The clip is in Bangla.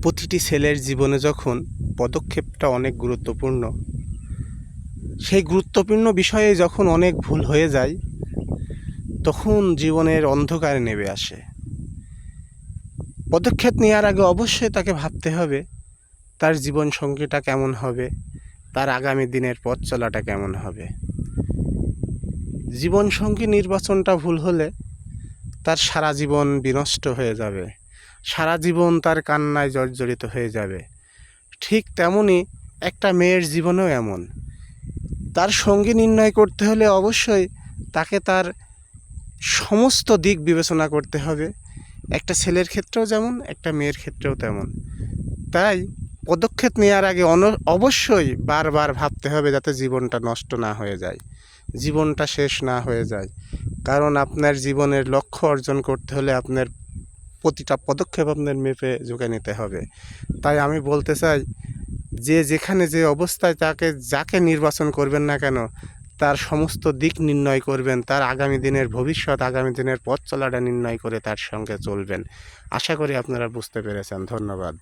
প্রতিটি ছেলের জীবনে যখন পদক্ষেপটা অনেক গুরুত্বপূর্ণ, সেই গুরুত্বপূর্ণ বিষয়ে যখন অনেক ভুল হয়ে যায়, তখন জীবনের অন্ধকার নেমে আসে। পদক্ষেপ নেওয়ার আগে অবশ্যই তাকে ভাবতে হবে তার জীবনসঙ্গীটা কেমন হবে, তার আগামী দিনের পথ চলাটা কেমন হবে। জীবনসঙ্গী নির্বাচনটা ভুল হলে তার সারা জীবন বিনষ্ট হয়ে যাবে, সারা জীবন তার কান্নায় জর্জরিত হয়ে যাবে। ঠিক তেমনই একটা মেয়ের জীবনেও এমন। তার সঙ্গী নির্ণয় করতে হলে অবশ্যই তাকে তার সমস্ত দিক বিবেচনা করতে হবে। একটা ছেলের ক্ষেত্রেও যেমন, একটা মেয়ের ক্ষেত্রেও তেমন। তাই পদক্ষেপ নেওয়ার আগে অবশ্যই বারবার ভাবতে হবে যাতে জীবনটা নষ্ট না হয়ে যায়, জীবনটা শেষ না হয়ে যায়। কারণ আপনার জীবনের লক্ষ্য অর্জন করতে হলে আপনার প্রতিটা পদক্ষেপ আপনার মেপে ঝুঁকে নিতে হবে। তাই আমি বলতে চাই, যে যেখানে যে অবস্থায় যাকে নির্বাচন করবেন না কেন, তার সমস্ত দিক নির্ণয় করবেন, তার আগামী দিনের ভবিষ্যৎ, আগামী দিনের পথ চলাটা নির্ণয় করে তার সঙ্গে চলবেন। আশা করি আপনারা বুঝতে পেরেছেন। ধন্যবাদ।